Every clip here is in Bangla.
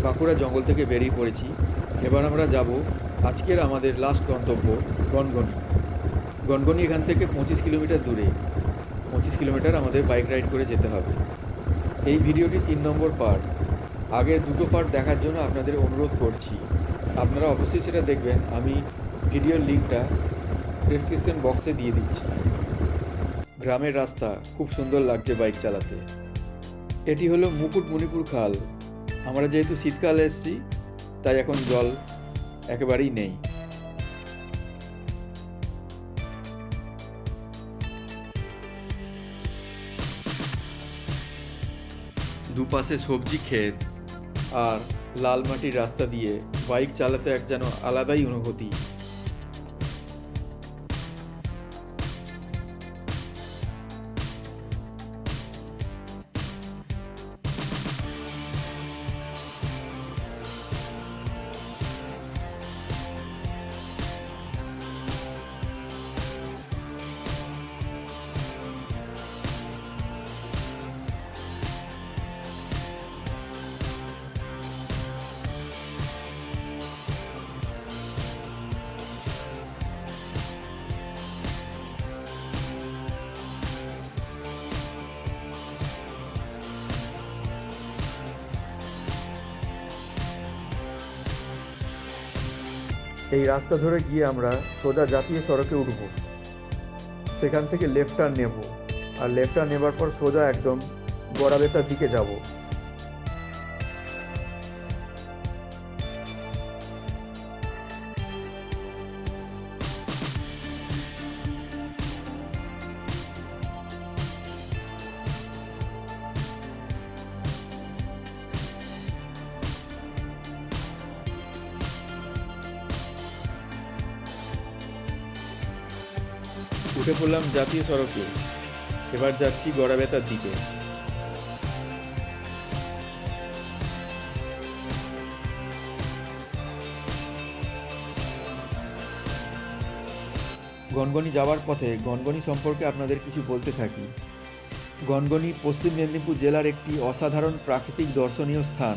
বাঁকুড়া জঙ্গল থেকে বেরিয়ে পড়েছি। এবার আমরা যাব আজকের আমাদের লাস্ট গন্তব্য গনগনি। গনগনি এখান থেকে 25 কিলোমিটার দূরে। 25 কিলোমিটার আমাদের বাইক রাইড করে যেতে হবে। এই ভিডিওটি 3 নম্বর পার্ট। আগের দুটো পার্ট দেখার জন্য আপনাদের অনুরোধ করছি। আপনারা অবশ্যই সেটা দেখবেন। আমি ভিডিওর লিঙ্কটা ডেসক্রিপশন বক্সে দিয়ে দিচ্ছি। গ্রামের রাস্তা খুব সুন্দর লাগছে বাইক চালাতে। এটি হলো মুকুটমণিপুর খাল। আমরা যেহেতু শীতকালে এসেছি তাই এখন জল একেবারেই নেই। দুপাশে সবজি ক্ষেত আর লাল মাটির রাস্তা দিয়ে বাইক চালাতে এক যেন আলাদাই অনুভূতি। এই রাস্তা ধরে গিয়ে আমরা সোজা জাতীয় সড়কে উঠব। সেখান থেকে লেফট টার্ন নেব, আর লেফট টার্ন নেবার পর সোজা একদম গড়াবেতার দিকে যাব। উঠে পড়লাম জাতীয় সড়কে। এবার যাচ্ছি গড়াবেতার দিকে। গনগনি যাওয়ার পথে গনগনি সম্পর্কে আপনাদের কিছু বলতে থাকি। গনগনি পশ্চিম মেদিনীপুর জেলার একটি অসাধারণ প্রাকৃতিক দর্শনীয় স্থান।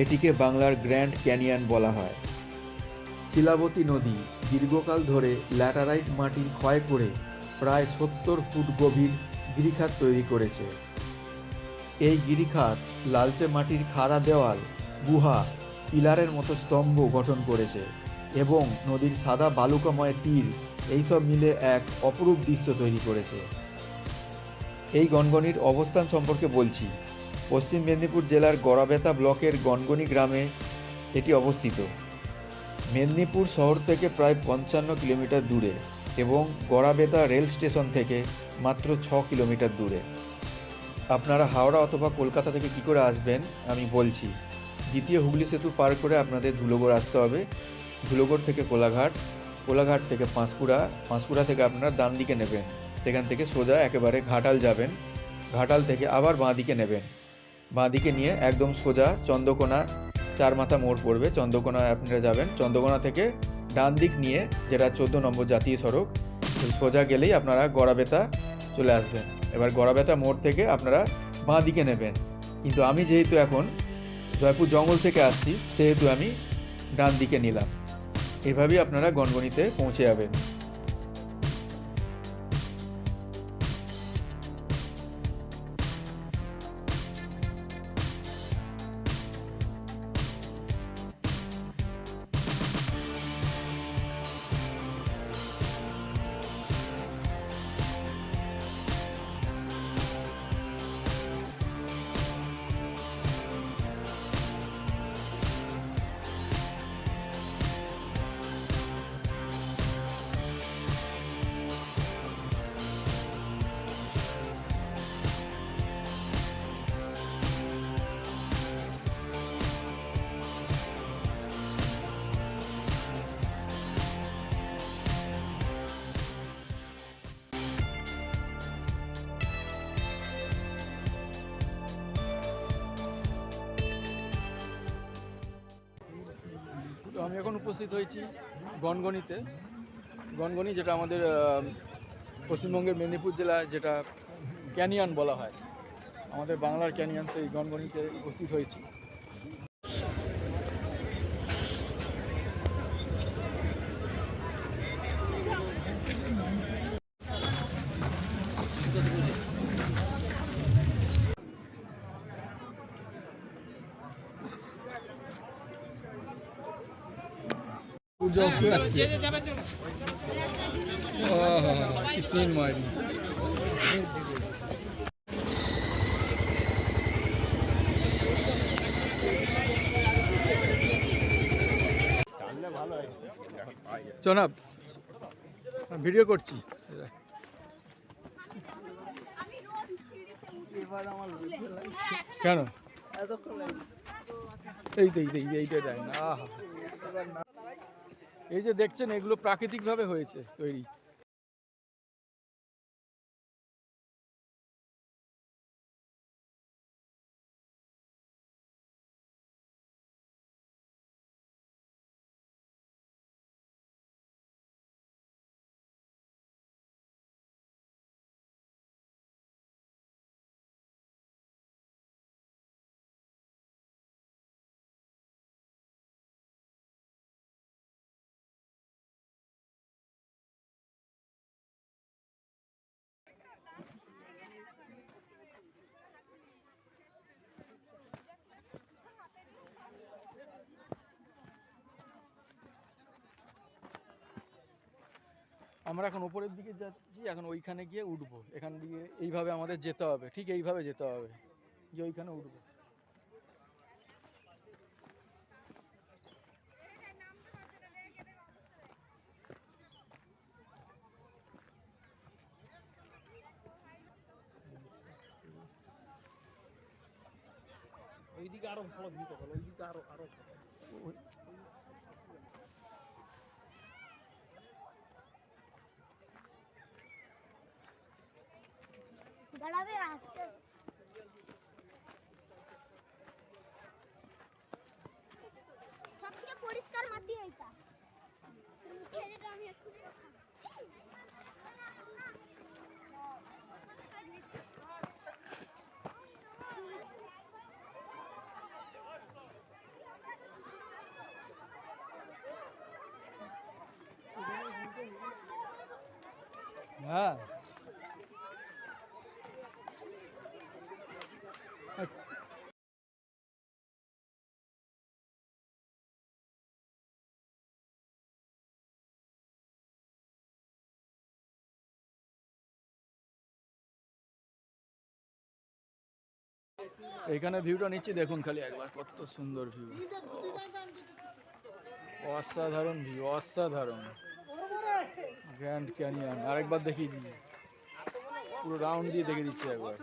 এটিকে বাংলার গ্র্যান্ড ক্যানিয়ন বলা হয়। শিলাবতী নদী দীর্ঘকাল ধরে ল্যাটারাইট মাটির ক্ষয় করে প্রায় 70 ফুট গভীর গিরিখাত তৈরি করেছে। এই গিরিখাত লালচে মাটির খাড়া দেওয়াল, গুহা, পিলারের মতো স্তম্ভ গঠন করেছে এবং নদীর সাদা বালুকাময় তীর এইসব মিলে এক অপরূপ দৃশ্য তৈরি করেছে। এই গনগনির অবস্থান সম্পর্কে বলছি। পশ্চিম মেদিনীপুর জেলার গড়াবেতা ব্লকের গনগনি গ্রামে এটি অবস্থিত। মেদিনীপুর শহর থেকে প্রায় 55 কিলোমিটার দূরে এবং গড়াবেতা রেল স্টেশন থেকে মাত্র 6 কিলোমিটার দূরে। আপনারা হাওড়া অথবা কলকাতা থেকে কী করে আসবেন আমি বলছি। দ্বিতীয় হুগলি সেতু পার করে আপনাদের ধুলোগড় আসতে হবে। ধুলোগড় থেকে কোলাঘাট, কোলাঘাট থেকে পাঁশকুড়া, পাঁশকুড়া থেকে আপনারা ডান দিকে নেবেন। সেখান থেকে সোজা একেবারে ঘাটাল যাবেন। ঘাটাল থেকে আবার বাঁ দিকে নেবেন। বাঁ দিকে নিয়ে একদম সোজা চন্দ্রকোনা 4 মাথা মোড় পড়বে। চন্দ্রকোনায় আপনারা যাবেন। চন্দ্রকোনা থেকে ডান দিক নিয়ে, যেটা 14 নম্বর জাতীয় সড়ক, সোজা গেলেই আপনারা গড়াবেতা চলে আসবেন। এবার গড়াবেতা মোড় থেকে আপনারা বাঁ দিকে নেবেন। কিন্তু আমি যেহেতু এখন জয়পুর জঙ্গল থেকে আসছি সেহেতু আমি ডান দিকে নিলাম। এভাবেই আপনারা গনগনিতে পৌঁছে যাবেন। তো আমি এখন উপস্থিত হয়েছি গনগনিতে। গনগনি যেটা আমাদের পশ্চিমবঙ্গের মেদিনীপুর জেলা, যেটা ক্যানিয়ন বলা হয়, আমাদের বাংলার ক্যানিয়ন, সেই গনগনিতে উপস্থিত হয়েছি। কি সিন মারি। জনাব ভিডিও করছি। কেন এই যে দেখছেন এগুলো প্রাকৃতিক ভাবে হয়েছে তৈরি। আমরা এখন উপরের দিকে যাচ্ছি, এখন ওইখানে গিয়ে উঠবো। এখান দিয়ে এইভাবে আমাদের যেতে হবে, ঠিক এইভাবে যেতে হবে, যে ওইখানে উঠবো। ওইদিকে আরো ভালো ভিউ পাবো, ওইদিকে আরো আরো দাঁড়াবে আসতে। সবথেকে পরিষ্কার মাটি এটা। মুখে যেটা আমি একটু হ্যাঁ এইখানে ভিউটা নিচ্ছি, দেখুন খালি একবার, কত সুন্দর ভিউ, অসাধারণ ভিউ, অসাধারণ। গ্র্যান্ড ক্যানিয়ন আরেকবার দেখিয়ে দিই, পুরো রাউন্ড দিয়ে দেখে দিচ্ছি একবার।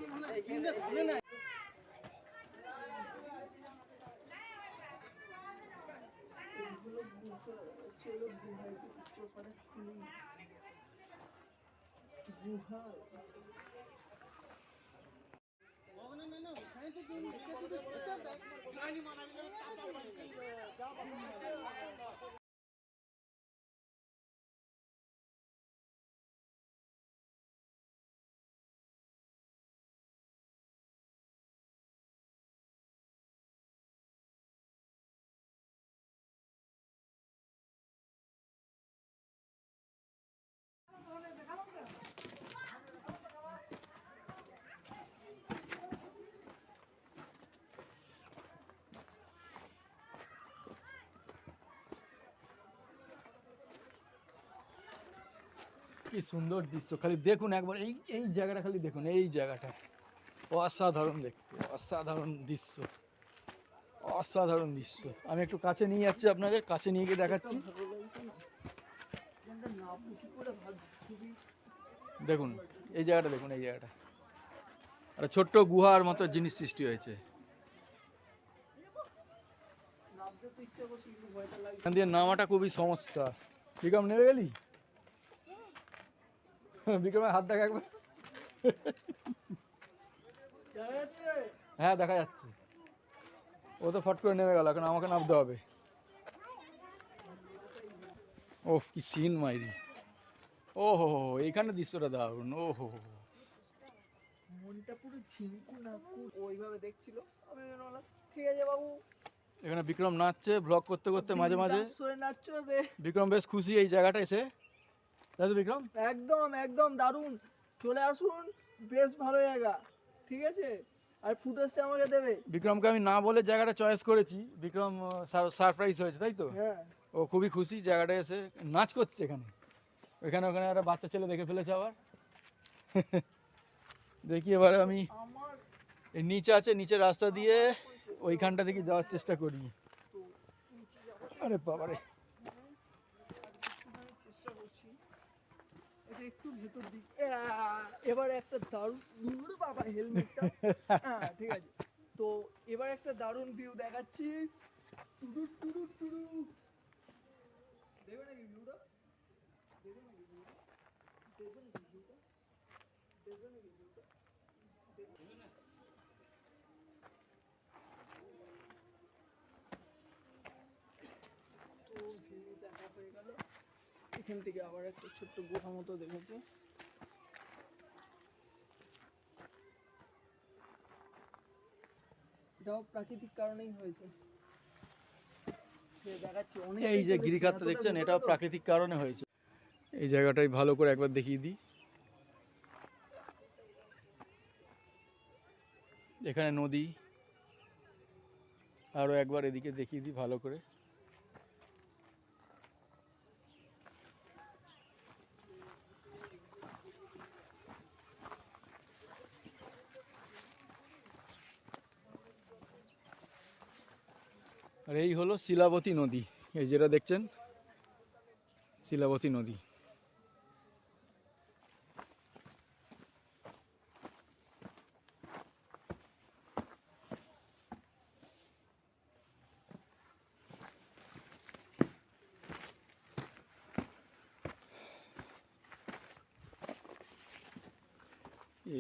কি সুন্দর দৃশ্য, খালি দেখুন একবার, এই এই জায়গাটা খালি দেখুন, এই জায়গাটা অসাধারণ দেখতে, অসাধারণ দৃশ্য, অসাধারণ দৃশ্য। আমি একটু কাছে নিয়ে যাচ্ছি, আপনাদের কাছে নিয়ে গিয়ে দেখাচ্ছি। দেখুন এই জায়গাটা, দেখুন এই জায়গাটা, একটা ছোট্ট গুহার মতো জিনিস সৃষ্টি হয়েছে। এখান দিয়ে নামাটা খুবই সমস্যা। বিক্রম নেমে গেলি? বিক্রমের হাত দেখা একবার। হ্যাঁ দেখা যাচ্ছে, ও তো ফট করে নেমে গেল, এখন আমাকে নামতে হবে। ওফ কি সিন মাইরি, ও হো হো, এইখানে দৃশ্যটা দারুণ, ও হো হো। মনটা পুরো ঝিঙ্কু না ওইভাবে দেখছিল, আমি বললাম ঠিক আছে বাবু। এখানে বিক্রম নাচছে, ব্লগ করতে করতে মাঝে মাঝে নাচছো রে। বিক্রম বেশ খুশি এই জায়গাটা এসে, তাই তো বিক্রম? একদম একদম দারুণ, চলে আসুন, বেশ ভালো জায়গা, ঠিক আছে। আর ফুটেজটা আমাকে দেবে। বিক্রমকে আমি না বলে জায়গাটা চয়েস করেছি, বিক্রম সারপ্রাইজ হয়েছে, তাই তো? হ্যাঁ ও খুবই খুশি জায়গাটা এসে, নাচ করছে এখানে। ওখানে একটা বাচ্চা ছেলে দেখে ফেলেছে আবার। দেখি এবারে আমি আমার এই নিচে আছে, নিচে রাস্তা দিয়ে ওইখানটা থেকে যাওয়ার চেষ্টা করি। তো নিচে যাবো আরে বাবারে, একটুখানি চেষ্টা করছি। এটা একটু ভেতর দিক এবার একটা দারুণ ধুর বাবা হেলমেটটা। হ্যাঁ ঠিক আছে, তো এবার একটা দারুণ ভিউ দেখাচ্ছি। টুডু টুডু টুডু, দেখবে নাকি ভিউটা? দেখবে নাকি ভিউটা? দেখবে নাকি ভিউটা? দেখবে নাকি ভিউটা? তো ভিউ দেখা হয়ে গেল। এখান থেকে আবার একটা ছোট্ট গুহা মতো দেখেছি। এটাও প্রাকৃতিক কারণেই হয়েছে। দেখাচ্ছি অনেক। এই যে গিরিখাতটা দেখছেন, এটাও প্রাকৃতিক কারণে হয়েছে। এই জায়গাটাই ভালো করে একবার দেখিয়ে দিই। এখানে নদী, আরও একবার এদিকে দেখিয়ে দিই ভালো করে। আর এই হলো শিলাবতী নদী, এই যেটা দেখছেন শিলাবতী নদী।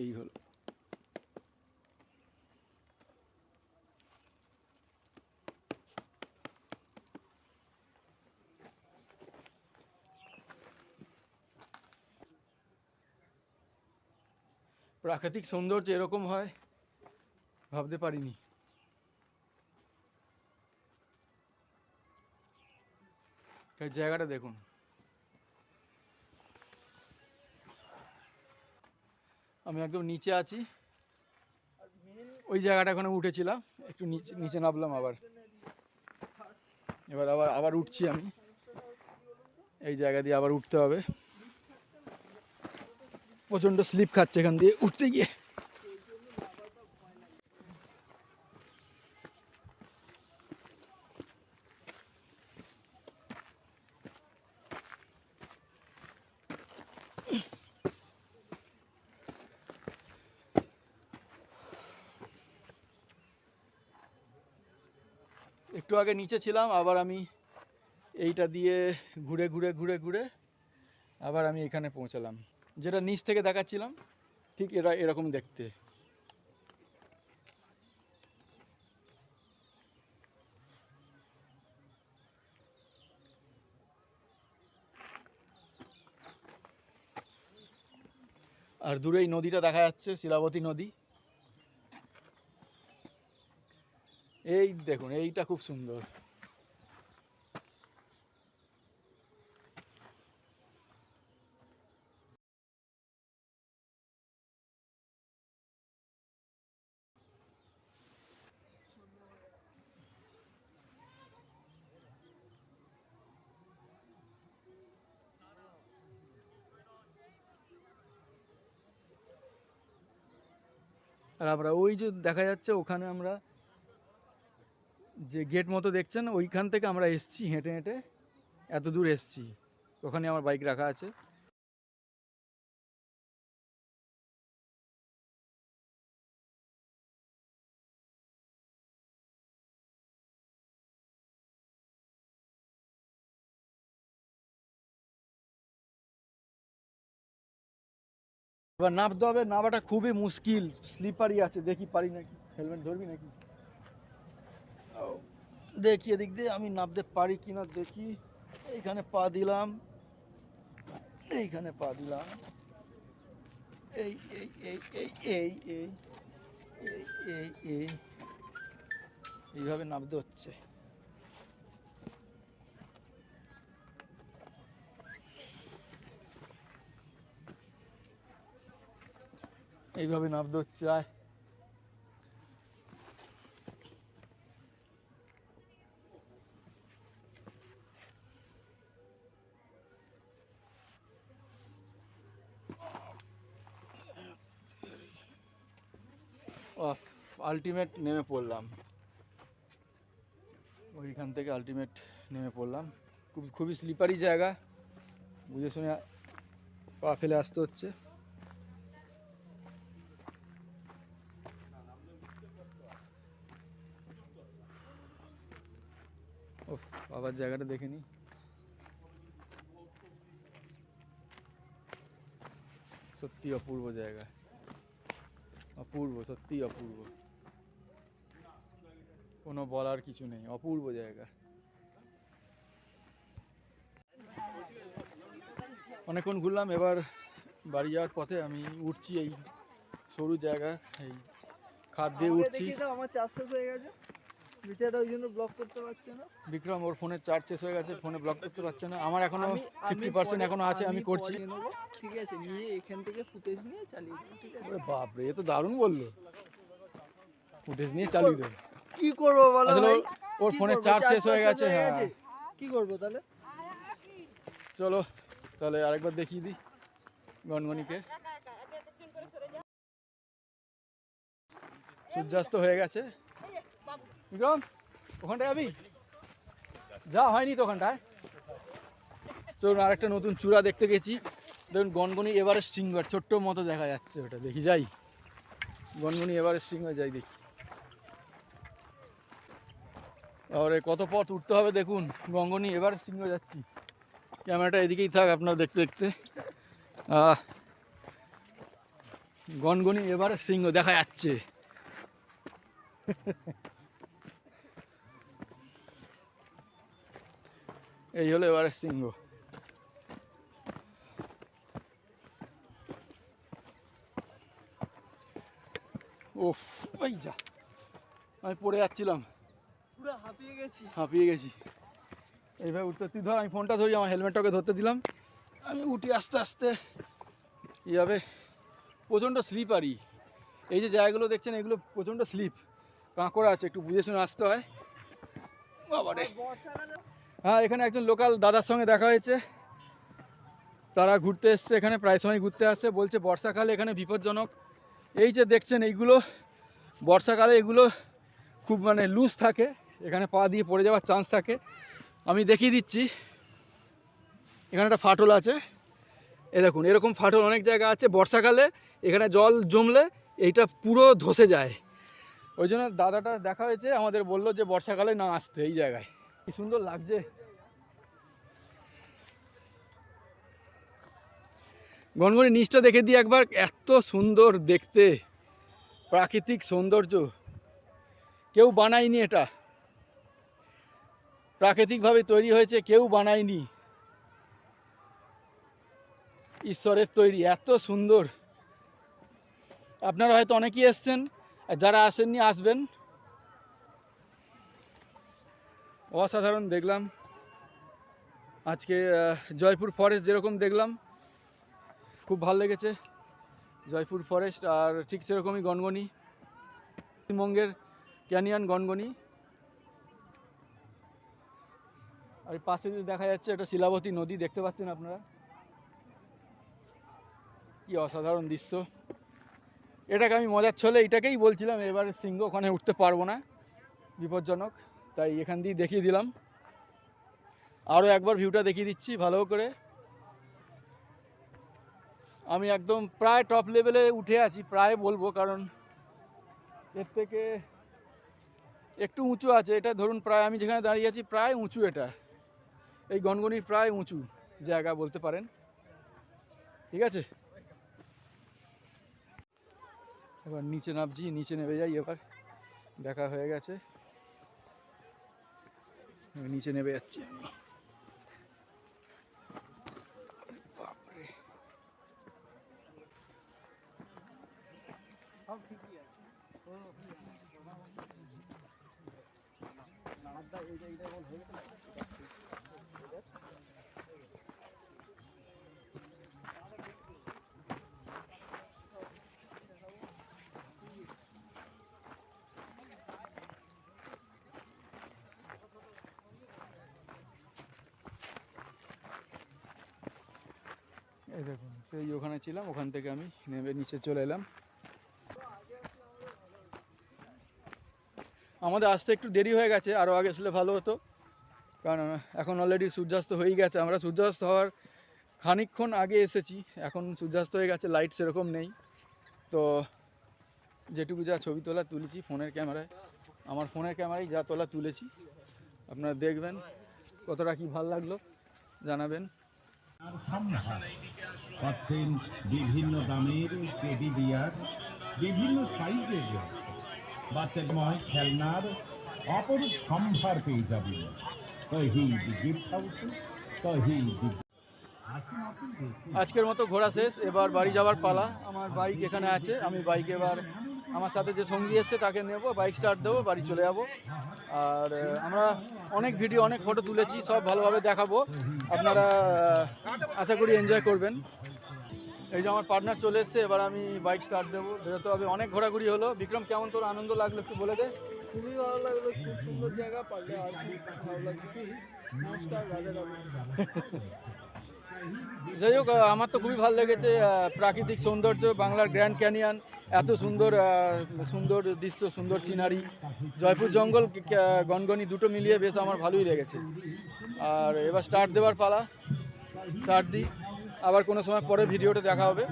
এই হলো প্রাকৃতিক সৌন্দর্য, এরকম হয় ভাবতে পারিনি। এই জায়গাটা দেখুন, আমি একদম নিচে আছি। ওই জায়গাটা ওখানে উঠেছিলাম, একটু নিচে নিচে নামলাম আবার। এবার আবার আবার উঠছি আমি, এই জায়গা দিয়ে আবার উঠতে হবে। প্রচণ্ড স্লিপ খাচ্ছে এখান দিয়ে উঠতে গিয়ে। একটু আগে নিচে ছিলাম, আবার আমি এইটা দিয়ে ঘুরে ঘুরে ঘুরে ঘুরে আবার আমি এখানে পৌঁছালাম। যেটা নিচ থেকে দেখাচ্ছিলাম ঠিক এরকম দেখতে। আর দূরে এই নদীটা দেখা যাচ্ছে, শিলাবতী নদী। এই দেখুন, এইটা খুব সুন্দর। আর আমরা ওই যে দেখা যাচ্ছে ওখানে আমরা যে গেট মতো দেখছেন, ওইখান থেকে আমরা এসছি হেঁটে হেঁটে, এত দূর এসছি। ওখানে আমার বাইক রাখা আছে। এবার নামতে হবে, নামাটা খুবই মুশকিল, স্লিপারই আছে। দেখি পারি নাকি, হেলমেট ধরবি নাকি? দেখি এদিক দিয়ে আমি নামতে পারি কিনা দেখি। এইখানে পা দিলাম, এইখানে পা দিলাম, এই এই এই এই এই এই এই এই এইভাবে নামতে হচ্ছে। এইভাবে নামতে হচ্ছে। আয়, আলটিমেট নেমে পড়লাম, ওইখান থেকে আলটিমেট নেমে পড়লাম। খুবই স্লিপারি জায়গা, বুঝে শুনে পা ফেলে আসতে হচ্ছে। ও আবার জায়গাটা দেখে নি, সত্যি অপূর্ব জায়গা, অপূর্ব, সত্যি অপূর্ব, কোনো বলার কিছু নেই, অপূর্ব জায়গা। অনেকক্ষণ ঘুরলাম, এবার বাড়ি যাওয়ার পথে আমি উঠছি এই সরু জায়গা, এই খাদ দিয়ে আমাকে উঠছি। দেখি তো আমার চার্জ শেষ হয়ে গেছে, বিচারটা ওই জন্য ব্লক করতে পারছে না। বিক্রম ওর ফোনের চার্জ শেষ হয়ে গেছে, ফোনে ব্লক করতে পারছে না। আমার এখনো আমি 50% পরে- এখনো আছে, আমি করছি। পরে নেবো, ঠিক আছে, নিয়ে এখান থেকে ফুটেজ নিয়ে চালিয়ে দেবো, ঠিক আছে। ওরে বাপরে, এ তো দারুণ বললো, ফুটেজ নিয়ে চালিয়ে দেবে। কি করবো বলো আসলে ভাই, ওর কি ফোনের করবো? চার্জ শেষ চার্জটা হয়ে গেছে। হ্যাঁ, কি করবো তাহলে? চলো তাহলে আরেকবার দেখিয়ে দিই গনগনিকে। সূর্যাস্ত হয়ে গেছে। বিক্রম ওখানটায় যাবি? যা হয়নি তো ওখানটায়। চলুন আরেকটা নতুন চূড়া দেখতে গেছি। দেখুন গনগনি এভারেস্ট শৃঙ্গ, ছোট্ট মতো দেখা যাচ্ছে, ওটা দেখি যাই। গনগনি এভারেস্ট শৃঙ্গ যাই দেখি। তারপরে কত পথ উঠতে হবে দেখুন, গনগনি এভারেস্ট শৃঙ্গ যাচ্ছি। ক্যামেরাটা এদিকেই থাক, আপনারা দেখতে দেখতে গনগনি এভারেস্ট শৃঙ্গ দেখা যাচ্ছে। এই হলো এভারেস্ট শৃঙ্গ। ওফ, ওই যা, আমি পড়ে যাচ্ছিলাম, পুরো হাঁপিয়ে গেছি। হাঁপিয়ে গেছি। এইভাবে উঠতে, তুই ধর, আমি ফোনটা ধরি, আমার হেলমেটটাকে ধরতে দিলাম, আমি উঠি আস্তে আস্তে। এইভাবে প্রচণ্ড স্লিপারি, এই যে জায়গাগুলো দেখছেন এগুলো প্রচণ্ড স্লিপ, কাঁকড়া আছে, একটু বুঝে শুনে আসতে হয়। বাবারে, বর্ষাকালে হ্যাঁ এখানে একজন লোকাল দাদার সঙ্গে দেখা হয়েছে, তারা ঘুরতে এসছে এখানে, প্রায় সময় ঘুরতে আসে, বলছে বর্ষাকালে এখানে বিপজ্জনক। এই যে দেখছেন এইগুলো বর্ষাকালে এগুলো খুব মানে লুজ থাকে, এখানে পা দিয়ে পড়ে যাওয়ার চান্স থাকে। আমি দেখিয়ে দিচ্ছি, এখানে একটা ফাটল আছে, এ দেখুন এরকম ফাটল অনেক জায়গা আছে। বর্ষাকালে এখানে জল জমলে এইটা পুরো ধসে যায়, ওই জন্য দাদাটা দেখা হয়েছে, আমাদের বললো যে বর্ষাকালে না আসতে এই জায়গায়। কি সুন্দর লাগছে গনগনি নিচটা দেখে দিই একবার, এত সুন্দর দেখতে, প্রাকৃতিক সৌন্দর্য, কেউ বানায়নি, এটা প্রাকৃতিকভাবে তৈরি হয়েছে, কেউ বানায়নি, ঈশ্বরের তৈরি, এত সুন্দর। আপনারা হয়তো অনেকেই এসছেন, আর যারা আসেননি আসবেন। অসাধারণ দেখলাম আজকে জয়পুর ফরেস্ট যেরকম দেখলাম, খুব ভালো লেগেছে জয়পুর ফরেস্ট, আর ঠিক সেরকমই গনগনি, পশ্চিমবঙ্গের ক্যানিয়ন গনগনি। আর পাশে যদি দেখা যাচ্ছে এটা শিলাবতী নদী, দেখতে পাচ্ছেন আপনারা, কি অসাধারণ দৃশ্য। এটাকে আমি মজার ছলে এটাকেই বলছিলাম, এবারে সিংহ, ওখানে উঠতে পারবো না, বিপজ্জনক, তাই এখান দিয়ে দেখিয়ে দিলাম। আরও একবার ভিউটা দেখিয়ে দিচ্ছি ভালো করে। আমি একদম প্রায় টপ লেভেলে উঠে আছি, প্রায় বলবো, কারণ এর থেকে একটু উঁচু আছে এটা, ধরুন প্রায় আমি যেখানে দাঁড়িয়ে আছি প্রায় উঁচু, এটা এই গনগনির প্রায় উঁচু জায়গা বলতে পারেন, ঠিক আছে। এবার নিচে নামছি, নিচে নেমে যাই, এবার দেখা হয়ে গেছে, নিচে নেমে যাচ্ছি আমি। বাপরে, সব ঠিকই আছে। এই দেখুন সেই ওখানে ছিলাম, ওখান থেকে আমি নেমে নিচে চলে এলাম। আমাদের আসতে একটু দেরি হয়ে গেছে, আরও আগে আসলে ভালো হতো, কারণ এখন অলরেডি সূর্যাস্ত হয়েই গেছে। আমরা সূর্যাস্ত হওয়ার খানিকক্ষণ আগে এসেছি, এখন সূর্যাস্ত হয়ে গেছে, লাইট সেরকম নেই। তো যেটুকু যা ছবি তোলা তুলেছি ফোনের ক্যামেরায়, আমার ফোনের ক্যামেরায় যা তোলা তুলেছি, আপনারা দেখবেন কতটা কি ভালো লাগলো জানাবেন। আর সম্ভার পাচ্ছেন বিভিন্ন দামের টেডি বিয়ার, বিভিন্ন সাইজের বাচ্চাময় খেলনার অপরূপ সম্ভার পেয়ে যাবেন তহিদ গিফট হাউসে। তহিদ আসুন আপনি দেখুন। আজকের মতো ঘোরা শেষ, এবার বাড়ি যাওয়ার পালা। আমার বাইক এখানে আছে, আমি বাইক এবার আমার সাথে যে সঙ্গী এসছে তাকে নেব, বাইক স্টার্ট দেবো, বাড়ি চলে যাব। আর আমরা অনেক ভিডিও অনেক ফটো তুলেছি, সব ভালোভাবে দেখাবো, আপনারা আশা করি এনজয় করবেন। এই যে আমার পার্টনার চলে এসছে, এবার আমি বাইক স্টার্ট দেবো, বেরোতে হবে। অনেক ঘোরাঘুরি হলো। বিক্রম, কেমন তোর আনন্দ লাগলো একটু বলে দে। খুবই ভালো লাগলো, খুব সুন্দর জায়গা, পারলে আসবি, ভালো লাগবে। নমস্কার, রাধে রাধে। যাই হোক, আমার তো খুবই ভালো লেগেছে প্রাকৃতিক সৌন্দর্য, বাংলার গ্র্যান্ড ক্যানিয়ন, এত সুন্দর সুন্দর দৃশ্য, সুন্দর সিনারি, জয়পুর জঙ্গল, গনগনি দুটো মিলিয়ে বেশ আমার ভালোই লেগেছে। আর এবার স্টার্ট দেওয়ার পালা, স্টার্ট দিই। আবার কোনো সময় পরে ভিডিওটা দেখা হবে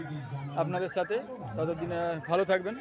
আপনাদের সাথে, ততদিনে ভালো থাকবেন।